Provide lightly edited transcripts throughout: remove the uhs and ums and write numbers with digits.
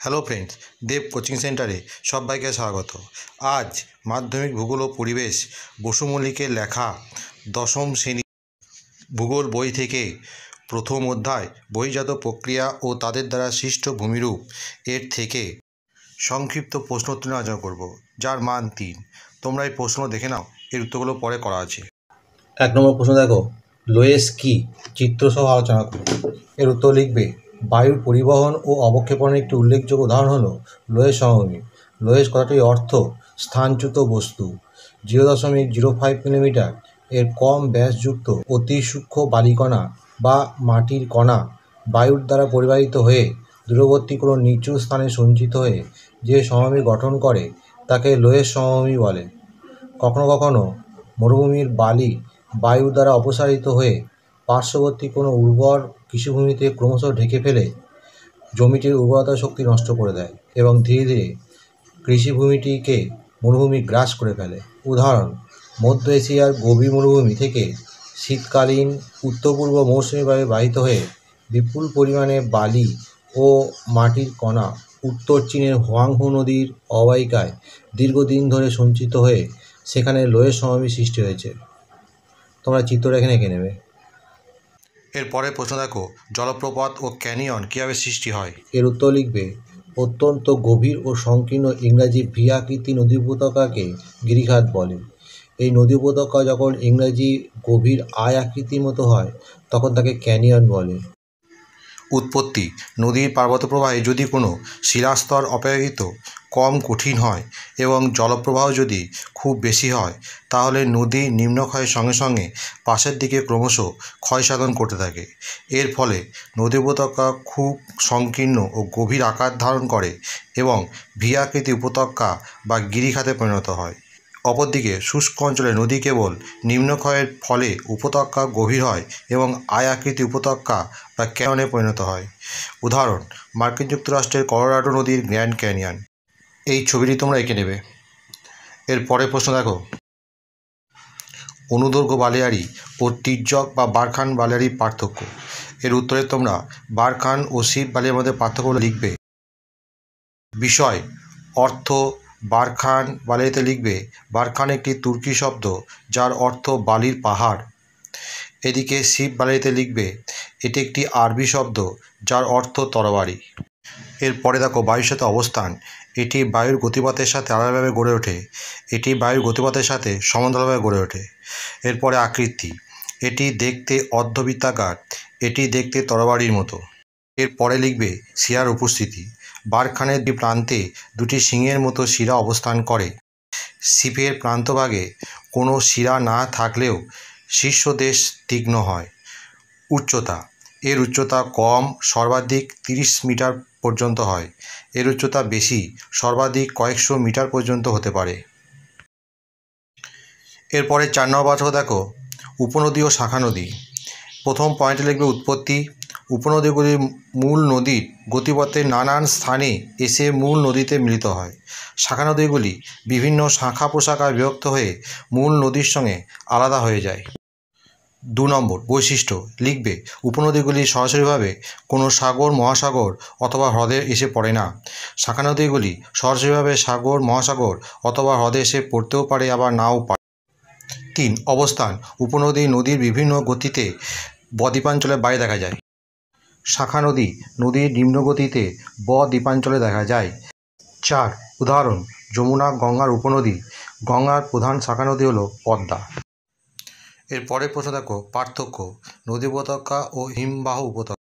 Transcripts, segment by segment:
Hello friends, দেব coaching সেন্টারে সবাইকে স্বাগত। আজ মাধ্যমিক ভূগোল ও পরিবেশ বসু মল্লিকের লেখা দশম শ্রেণী ভূগোল বই থেকে প্রথম অধ্যায় বহির্জাত প্রক্রিয়া ও তাদের দ্বারা সৃষ্ট ভূমিরূপ এর থেকে সংক্ষিপ্ত প্রশ্ন উত্তর আলোচনা করব, যার মান 3। তোমরা এই প্রশ্ন দেখে নাও, এর উত্তরগুলো পরে করা আছে। 1 নম্বর প্রশ্ন দেখো, লোয়েস কি? চিত্রসহ আলোচনা করো। এর উত্তর লিখবে, বায়ুর পরিবহন ও অবক্ষেপণের একটি উল্লেখযোগ্য উদাহরণ হলো লোয়েস সমভূমি। লোয়েস কথাটির অর্থ স্থানচ্যুত বস্তু। 0.05 মিলিমিটার এর কম ব্যাসযুক্ত অতি সূক্ষ্ম বালিকণা বা মাটির কণা বায়ুর দ্বারা পরিবাহিত হয়ে দূরবর্তী কোনো নিচু স্থানে সঞ্চিত হয়ে যে সমভূমি গঠন করে তাকে লোয়েস সমভূমি বলে। কখনো কখনো মরুভূমির বালি বায়ু দ্বারা অপসারিত হয়ে পার্শ্ববর্তী কোনো উর্বর কৃষিভূমিতে ক্রমশ ঢেকে ফেলে জমিটির উর্বরতা শক্তি নষ্ট করে দেয় এবং ধীরে ধীরে কৃষিভূমিটিকে মরুভূমি গ্রাস করে ফেলে। উদাহরণ, মধ্য এশিয়ার গোবি মরুভূমি থেকে শীতকালীন উত্তর পূর্ব মৌসুমী বায়ু বাহিত হয়ে বিপুল পরিমাণে বালি ও মাটির কণা উত্তর চীনের হোয়াংহো নদীর অববাহিকায় দীর্ঘদিন ধরে সঞ্চিত হয়ে সেখানে লোয়েস সমভূমি সৃষ্টি হয়েছে। তোমরা চিত্রটা এখানে এঁকে নেবে। এর পরের প্রশ্ন দেখো, জলপ্রপাত ও ক্যানিয়ন কীভাবে সৃষ্টি হয়? এর উত্তর লিখবে, অত্যন্ত গভীর ও সংকীর্ণ ইংরাজি ভি আকৃতি নদী উপত্যকাকে গিরিখাত বলে। এই নদী উপত্যকা যখন ইংরাজি গভীর আয় আকৃতির মতো হয় তখন তাকে ক্যানিয়ন বলে। উৎপত্তি, নদীর পার্বত্য প্রবাহে যদি কোনো শিলাস্তর অপেক্ষাকৃত কম কঠিন হয় এবং জলপ্রবাহ যদি খুব বেশি হয়, তাহলে নদী নিম্নক্ষয়ের সঙ্গে সঙ্গে পাশের দিকে ক্রমশ ক্ষয়সাধন করতে থাকে। এর ফলে নদী উপত্যকা খুব সংকীর্ণ ও গভীর আকার ধারণ করে এবং ভি আকৃতি উপত্যকা বা গিরিখাতে পরিণত হয়। অপরদিকে শুষ্ক অঞ্চলে নদী কেবল নিম্নক্ষয়ের ফলে উপত্যকা গভীর হয় এবং আয় আকৃতি উপত্যকা বা ক্যানিয়নে পরিণত হয়। উদাহরণ, মার্কিন যুক্তরাষ্ট্রের কলোরাডো নদীর গ্র্যান্ড ক্যানিয়ন। এই ছবিটি তোমরা এঁকে নেবে। এর পরের প্রশ্ন দেখো, অনুদৈর্ঘ্য বালিয়াড়ি ও তির্যক বা বারখান বালিয়াড়ির পার্থক্য। এর উত্তরে তোমরা বারখান ও শিব বালিয়ার মধ্যে পার্থক্য লিখবে। বিষয়, অর্থ, বারখান বালিয়াড়িতে লিখবে, বারখান একটি তুর্কি শব্দ যার অর্থ বালির পাহাড়। এদিকে শিব বালিয়াড়িতে লিখবে, এটি একটি আরবি শব্দ যার অর্থ তরবারি। এরপরে দেখো বায়ুর সাথে অবস্থান। এটি বায়ুর গতিপথের সাথে আলাদাভাবে গড়ে ওঠে। এটি বায়ুর গতিপথের সাথে সমান্তরালভাবে গড়ে ওঠে। এরপরে আকৃতি, এটি দেখতে অর্ধবৃত্তাকার, এটি দেখতে তরবারির মতো। এরপরে লিখবে শিরার উপস্থিতি। বারখানের দুই প্রান্তে দুটি শিংয়ের মতো শিরা অবস্থান করে। শিপের প্রান্তভাগে কোনো শিরা না থাকলেও শীর্ষদেশ তীক্ষ্ণ হয়। উচ্চতা, এর উচ্চতা কম, সর্বাধিক 30 মিটার পর্যন্ত হয়। এর উচ্চতা বেশি, সর্বাধিক কয়েকশো মিটার পর্যন্ত হতে পারে। এরপরে 4 নম্বর পাঠক দেখো, উপনদী ও শাখা নদী। প্রথম পয়েন্টে লিখবে উৎপত্তি। উপনদীগুলির মূল নদীর গতিপথের নানান স্থানে এসে মূল নদীতে মিলিত হয়। শাখা নদীগুলি বিভিন্ন শাখা প্রশাখায় বিভক্ত হয়ে মূল নদীর সঙ্গে আলাদা হয়ে যায়। 2 নম্বর বৈশিষ্ট্য লিখবে, উপনদীগুলি সরাসরিভাবে কোনো সাগর, মহাসাগর অথবা হ্রদে এসে পড়ে না। শাখা নদীগুলি সরাসরিভাবে সাগর, মহাসাগর অথবা হ্রদে এসে পড়তেও পারে, আবার নাও পারে। 3 অবস্থান, উপনদী নদীর বিভিন্ন গতিতে বদ্বীপাঞ্চলের বাইরে দেখা যায়। শাখা নদী নদীর নিম্নগতিতে বদ্বীপাঞ্চলে দেখা যায়। 4 উদাহরণ, যমুনা, গঙ্গার উপনদী। গঙ্গার প্রধান শাখা নদী হলো পদ্মা। এর পরের প্রশ্ন দেখো, পার্থক্য, নদী উপত্যকা ও হিমবাহ উপত্যকা।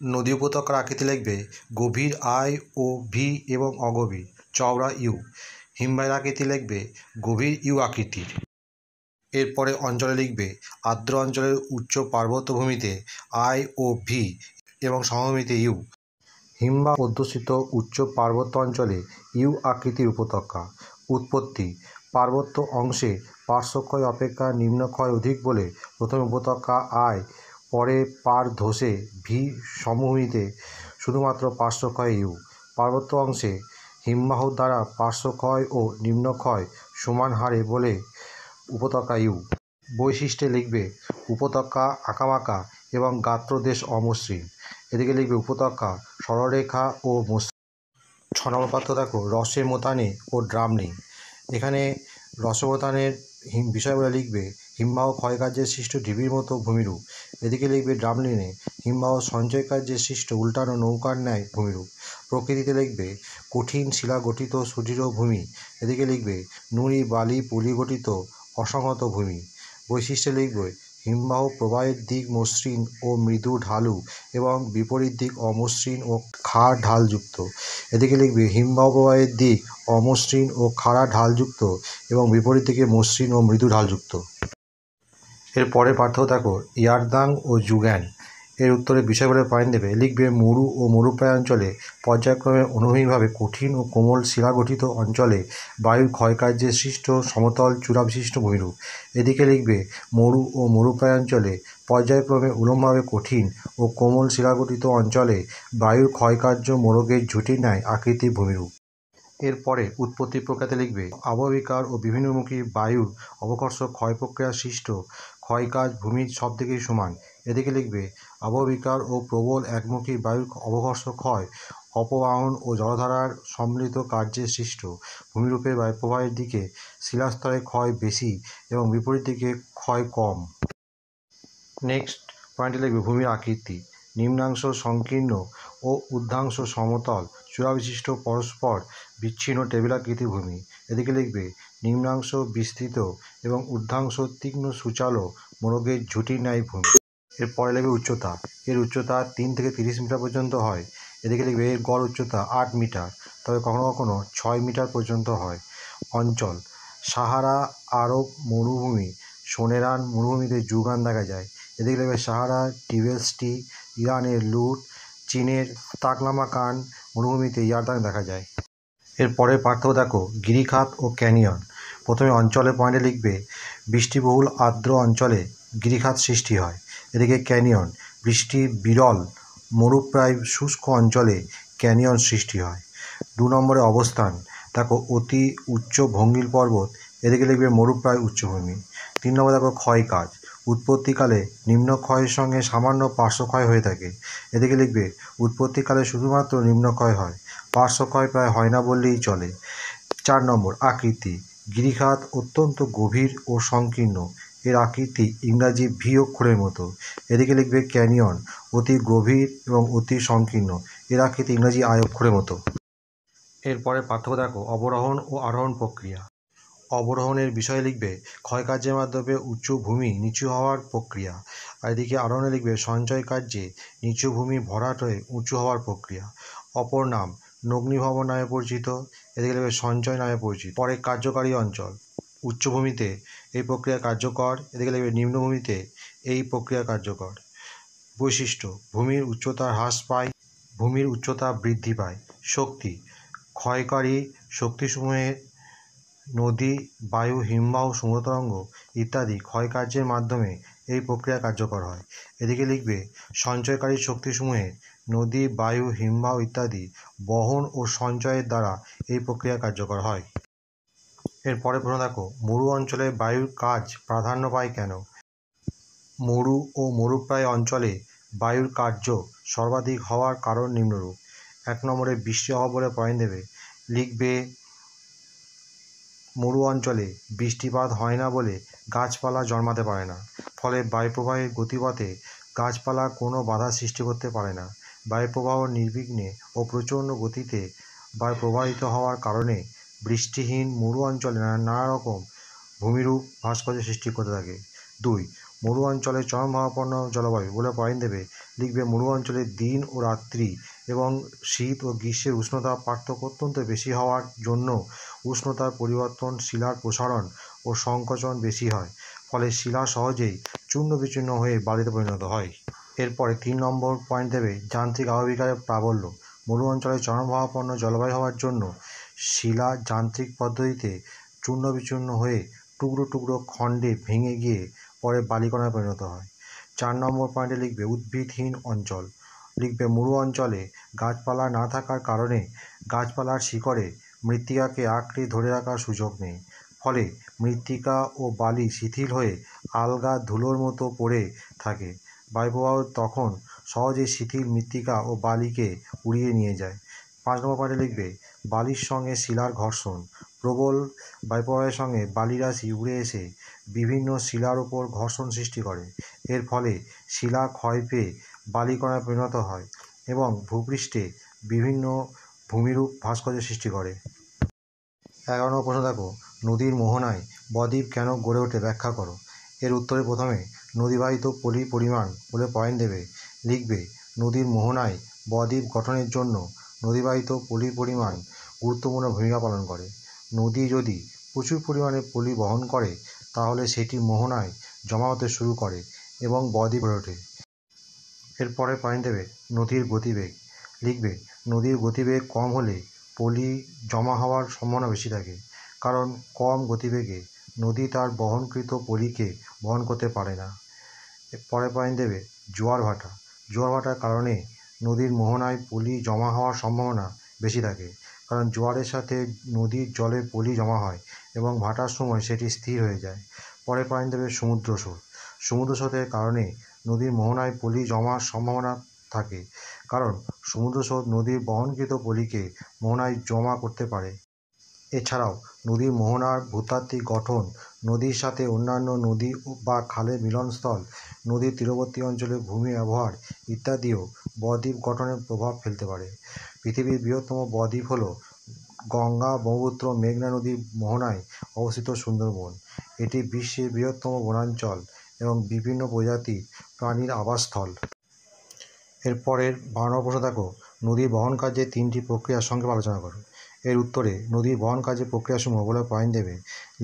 নদী উপত্যকার আকৃতি লিখবে, গভীর আই ও ভি এবং অগভীর চওড়া ইউ। হিমবাহের আকৃতি লিখবে, গভীর ইউ আকৃতির। এরপরে অঞ্চলে লিখবে, আর্দ্র অঞ্চলের উচ্চ পার্বত্যভূমিতে আই ও ভি এবং সমভূমিতে ইউ। হিমবাহ অধ্যুষিত উচ্চ পার্বত্য অঞ্চলে ইউ আকৃতির উপত্যকা। উৎপত্তি, পার্বত্য অংশে পার্শ্বক্ষয় অপেক্ষা নিম্নক্ষয় অধিক বলে প্রথমে উপত্যকা আই, পরে পার ধসে ভি, সমভূমিতে শুধুমাত্র পার্শ্বক্ষয় ইউ। পার্বত্য অংশে হিমবাহ দ্বারা পার্শ্বক্ষয় ও নিম্নক্ষয় সমান হারে বলে উপত্যকা ইউ। বৈশিষ্ট্যে লিখবে, উপত্যকা আঁকাবাঁকা এবং গাত্রদেশ অমসৃণ। এদিকে লিখবে উপত্যকা সরলরেখা ও মসৃণ। নম্বর পাত্র দেখো রসে মোতানে ও ড্রামনি। এখানে রসমোতানের বিষয়গুলো লিখবে হিমবাহ ক্ষয়কার্যে সৃষ্ট ঢিবির মতো ভূমিরূপ। এদিকে লিখবে ড্রামলিনে হিমবাহ সঞ্চয় কার্যে সৃষ্ট উল্টানো নৌকার ন্যায় ভূমিরূপ। প্রকৃতিতে লিখবে কঠিন শিলা গঠিত সুদৃঢ় ভূমি। এদিকে লিখবে নুড়ি বালি পলি গঠিত অসংহত ভূমি। বৈশিষ্ট্যে লিখবে হিমবাহ প্রবাহের দিক মসৃণ ও মৃদু ঢালু এবং বিপরীত দিক অমসৃণ ও খাড়া ঢালযুক্ত। এদিকে লিখবে হিমবাহ প্রবাহের দিক অমসৃণ ও খাড়া ঢালযুক্ত এবং বিপরীত দিকে মসৃণ ও মৃদু ঢালযুক্ত। এর পরের পার্থক্য দেখো ইয়ারদাং ও জুগ্যান। এর উত্তরে বিষয়গুলো পয়েন্ট দেবে। লিখবে মরু ও মরুপ্রায় অঞ্চলে পর্যায়ক্রমে অনুভূমিকভাবে কঠিন ও কোমল শিলা গঠিত অঞ্চলে বায়ুর ক্ষয়কার্যে সৃষ্ট সমতল চূড়াবিশিষ্ট ভূমিরূপ। এদিকে লিখবে মরু ও মরুপ্রায় অঞ্চলে পর্যায়ক্রমে উল্লম্বভাবে কঠিন ও কোমল শিলা গঠিত অঞ্চলে বায়ুর ক্ষয়কার্য মোড়কের ঝুঁটির ন্যায় আকৃতির ভূমিরূপ। এরপরে উৎপত্তি প্রক্রিয়াতে লিখবে আবহবিকার ও বিভিন্নমুখী বায়ুর অবকর্ষ ক্ষয় প্রক্রিয়া সৃষ্ট ক্ষয়কাজ ভূমির সব দিকেই সমান। এদিকে লিখবে আবহবিকার ও প্রবল একমুখী বায়ুর অবকর্ষ ক্ষয় অপবাহন ও জলধারার সম্মিলিত কার্যে সৃষ্ট ভূমিরূপের বায়ুপ্রবাহের দিকে শিলাস্তরের ক্ষয় বেশি এবং বিপরীত দিকে ক্ষয় কম। নেক্সট পয়েন্টে লিখবে ভূমির আকৃতি। নিম্নাংশ সংকীর্ণ ও ঊর্ধ্বাংশ সমতল চূড়াবিশিষ্ট পরস্পর বিচ্ছিন্ন টেবিলাকৃতির ভূমি। এদিকে লিখবে নিম্নাংশ বিস্তৃত এবং ঊর্ধ্বাংশ তীক্ষ্ণ সূচালো মোড়কের ঝুঁটির ন্যায় ভূমি। এরপরে লিখবে উচ্চতা। এর উচ্চতা 3 থেকে 30 মিটার পর্যন্ত হয়। এদিকে লিখবে এর গড় উচ্চতা 8 মিটার, তবে কখনো কখনো 6 মিটার পর্যন্ত হয়। অঞ্চল সাহারা আরব মরুভূমি, সোনেরান মরুভূমিতে জুগান দেখা যায়। এদিকে লিখবে সাহারা টিবেলসটি, ইরানের লুট, চীনের তাকলামাকান মরুভূমিতে ইয়ারদাং দেখা যায়। এরপরের পার্থক্য দেখো গিরিখাত ও ক্যানিয়ন। প্রথমে অঞ্চলের পয়েন্টে লিখবে বৃষ্টিবহুল আর্দ্র অঞ্চলে গিরিখাত সৃষ্টি হয়। এদিকে ক্যানিয়ন বৃষ্টি বিরল মরুপ্রায় শুষ্ক অঞ্চলে ক্যানিয়ন সৃষ্টি হয়। 2 নম্বরে অবস্থান দেখো অতি উচ্চ ভঙ্গিল পর্বত। এদিকে লিখবে মরুপ্রায় উচ্চভূমি। 3 নম্বরে দেখো ক্ষয়কাজ। উৎপত্তিকালে নিম্নক্ষয়ের সঙ্গে সামান্য পার্শ্বক্ষয় হয়ে থাকে। এদিকে লিখবে উৎপত্তিকালে শুধুমাত্র নিম্নক্ষয় হয়, পার্শ্বক্ষয় প্রায় হয় না বললেই চলে। 4 নম্বর আকৃতি। গিরিখাত অত্যন্ত গভীর ও সংকীর্ণ। এর আকৃতি ইংরাজি ভি অক্ষরের মতো। এদিকে লিখবে ক্যানিয়ন অতি গভীর এবং অতি সংকীর্ণ। এর আকৃতি ইংরাজি আই অক্ষরের মতো। এরপরে পার্থক্য দেখো অবরোহণ ও আরোহণ প্রক্রিয়া। অবরোহণের বিষয়ে লিখবে ক্ষয়কার্যের মাধ্যমে উঁচু ভূমি নিচু হওয়ার প্রক্রিয়া। আর এদিকে আরোহণে লিখবে সঞ্চয় কার্যে নিচু ভূমি ভরাট হয়ে উঁচু হওয়ার প্রক্রিয়া। অপর নাম নগ্নিভবন নামে পরিচিত। এদিকে লিখবে সঞ্চয় নামে পরিচিত। পরে কার্যকারী অঞ্চল উচ্চভূমিতে এই প্রক্রিয়া কার্যকর। এদিকে লিখবে নিম্নভূমিতে এই প্রক্রিয়া কার্যকর। বৈশিষ্ট্য ভূমির উচ্চতা হ্রাস পায়, ভূমির উচ্চতা বৃদ্ধি পায়। শক্তি ক্ষয়কারী শক্তিসমূহের নদী বায়ু হিমবাহ সমুদ্রতরঙ্গ ইত্যাদি ক্ষয়কার্যের মাধ্যমে এই প্রক্রিয়া কার্যকর হয়। এদিকে লিখবে সঞ্চয়কারী শক্তিসমূহের নদী বায়ু হিমবাহ ইত্যাদি বহন ও সঞ্চয়ের দ্বারা এই প্রক্রিয়া কার্যকর হয়। এরপরে প্রশ্ন দেখো মরু অঞ্চলে বায়ুর কাজ প্রাধান্য পায় কেন? মরু ও মরুপ্রায় অঞ্চলে বায়ুর কার্য সর্বাধিক হওয়ার কারণ নিম্নরূপ। 1 নম্বরে বৃষ্টি অভাব বলে পয়েন্ট দেবে। লিখবে মরু অঞ্চলে বৃষ্টিপাত হয় না বলে গাছপালা জন্মাতে পারে না, ফলে বায়ুপ্রবাহের গতিপথে গাছপালা কোনো বাধা সৃষ্টি করতে পারে না। বায়ুপ্রবাহ নির্বিঘ্নে ও প্রচণ্ড গতিতে বায়ু প্রবাহিত হওয়ার কারণে বৃষ্টিহীন মরু অঞ্চলে নানা রকম ভূমিরূপ ভাস্কর্য সৃষ্টি করতে থাকে। 2 মরু অঞ্চলে চরমভাবাপন্ন জলবায়ু বলে পয়েন্ট দেবে। লিখবে মরু অঞ্চলে দিন ও রাত্রি এবং শীত ও গ্রীষ্মের উষ্ণতা পার্থক্য অত্যন্ত বেশি হওয়ার জন্য উষ্ণতার পরিবর্তন, শিলার প্রসারণ ও সংকোচন বেশি হয়, ফলে শিলা সহজেই চূর্ণ বিচূর্ণ হয়ে বালিতে পরিণত হয়। এরপরে 3 নম্বর পয়েন্ট দেবে যান্ত্রিক আবহবিকারের প্রাবল্য। মরু অঞ্চলে চরমভাবাপন্ন জলবায়ু হওয়ার জন্য শিলা যান্ত্রিক পদ্ধতিতে চূর্ণ বিচূর্ণ হয়ে টুকরো টুকরো খণ্ডে ভেঙে গিয়ে পরে বালিকণায় পরিণত হয়। 4 নম্বর পয়েন্টে লিখবে উদ্ভিদহীন অঞ্চল। লিখবে মরু অঞ্চলে গাছপালা না থাকার কারণে গাছপালার শিকড়ে মৃত্তিকাকে আঁকড়ে ধরে রাখার সুযোগ নেই, ফলে মৃত্তিকা ও বালি শিথিল হয়ে আলগা ধুলোর মতো পড়ে থাকে। বায়ুপ্রবাহ তখন সহজেই শিথিল মৃত্তিকা ও বালিকে উড়িয়ে নিয়ে যায়। 5 নম্বর পয়েন্টে লিখবে বালির সঙ্গে শিলার ঘর্ষণ। প্রবল বায়ুপ্রবাহের সঙ্গে বালিরাশি উড়ে এসে বিভিন্ন শিলার উপর ঘর্ষণ সৃষ্টি করে। এর ফলে শিলা ক্ষয় পেয়ে বালিকণায় পরিণত হয় এবং ভূপৃষ্ঠে বিভিন্ন ভূমিরূপ ভাস্কর্য সৃষ্টি করে। 11 নম্বর প্রশ্ন দেখো, নদীর মোহনায় বদ্বীপ কেন গড়ে ওঠে ব্যাখ্যা করো। এর উত্তরে প্রথমে নদীবাহিত পলির পরিমাণ বলে পয়েন্ট দেবে। লিখবে নদীর মোহনায় বদ্বীপ গঠনের জন্য নদীবাহিত পলির পরিমাণ গুরুত্বপূর্ণ ভূমিকা পালন করে। নদী যদি প্রচুর পরিমাণে পলি বহন করে তাহলে সেটি মোহনায় জমা হতে শুরু করে এবং বদ্বীপ গড়ে ওঠে। এরপরে পয়েন্ট দেবে নদীর গতিবেগ। লিখবে নদীর গতিবেগ কম হলে পলি জমা হওয়ার সম্ভাবনা বেশি থাকে, কারণ কম গতিবেগে নদী তার বহনকৃত পলিকে বহন করতে পারে না। পরে পয়েন্ট দেবে জোয়ার ভাটা। জোয়ার ভাটার কারণে নদীর মোহনায় পলি জমা হওয়ার সম্ভাবনা বেশি থাকে, কারণ জোয়ারের সাথে নদীর জলে পলি জমা হয় এবং ভাটার সময় সেটি স্থির হয়ে যায়। পরে পয়েন্ট দেবে সমুদ্র স্রোত। সমুদ্র স্রোতের কারণে নদীর মোহনায় পলি জমার সম্ভাবনা থাকে, কারণ সমুদ্র স্রোত নদীর বহনকৃত পলিকে মোহনায় জমা করতে পারে। এছাড়াও নদীর মোহনার ভূতাত্ত্বিক গঠন, নদীর সাথে অন্যান্য নদী বা খালের মিলনস্থল, নদীর তীরবর্তী অঞ্চলে ভূমি ব্যবহার ইত্যাদিও বদ্বীপ গঠনে প্রভাব ফেলতে পারে। পৃথিবীর বৃহত্তম বদ্বীপ হল গঙ্গা, ব্রহ্মপুত্র, মেঘনা নদীর মোহনায় অবস্থিত সুন্দরবন। এটি বিশ্বের বৃহত্তম বনাঞ্চল এবং বিভিন্ন প্রজাতির প্রাণীর আবাসস্থল। এরপরের 12 নম্বর প্রশ্ন দেখো, নদীর বহন কার্যের 3টি প্রক্রিয়ার সংক্ষেপে আলোচনা করো। এর উত্তরে নদীর বহন কার্যের প্রক্রিয়াসমূহ বলে পয়েন্ট দেবে।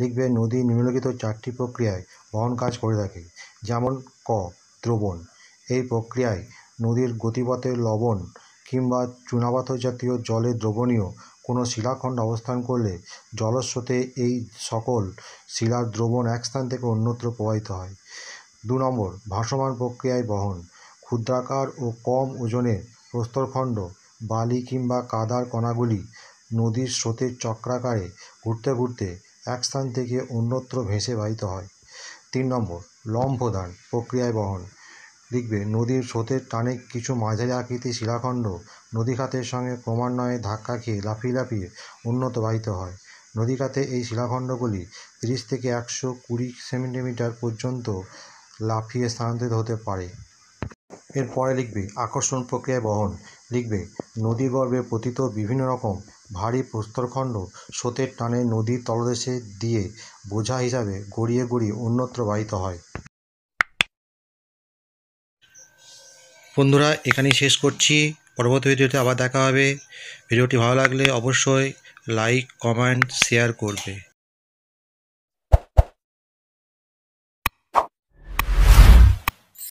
লিখবে নদী নিম্নলিখিত 4টি প্রক্রিয়ায় বহন কাজ করে থাকে। যেমন ক, দ্রবণ। এই প্রক্রিয়ায় নদীর গতিপথে লবণ কিংবা চুনাপাথর জাতীয় জলে দ্রবণীয় কোনো শিলাখণ্ড অবস্থান করলে জলস্রোতে এই সকল শিলার দ্রবণ এক স্থান থেকে অন্যত্র প্রবাহিত হয়। 2 নম্বর, ভাসমান প্রক্রিয়ায় বহন। ক্ষুদ্রাকার ও কম ওজনের প্রস্তরখণ্ড, বালি কিংবা কাদার কণাগুলি নদীর স্রোতের চক্রাকারে ঘুরতে ঘুরতে এক স্থান থেকে অন্যত্র ভেসে বাহিত হয়। 3 নম্বর, লম্ফদান প্রক্রিয়ায় বহন। লিখবে নদীর স্রোতের টানে কিছু মাঝারি আকৃতির শিলাখণ্ড নদীখাতের সঙ্গে ক্রমান্বয়ে ধাক্কা খেয়ে লাফিয়ে লাফিয়ে অন্যত্র বাহিত হয়। নদীখাতে এই শিলাখণ্ডগুলি 30 থেকে 120 সেন্টিমিটার পর্যন্ত লাফিয়ে স্থানান্তরিত হতে পারে। এরপরে লিখবে আকর্ষণ প্রক্রিয়ায় বহন। লিখবে নদীগর্ভে পতিত বিভিন্ন রকম ভারী প্রস্তরখণ্ড স্রোতের টানে নদীর তলদেশে দিয়ে বোঝা হিসাবে গড়িয়ে গড়িয়ে অন্যত্র বাহিত হয়। বন্ধুরা, এখানেই শেষ করছি। পরবর্তী ভিডিওতে আবার দেখা হবে। ভিডিওটি ভালো লাগলে অবশ্যই লাইক, কমেন্ট, শেয়ার করবে।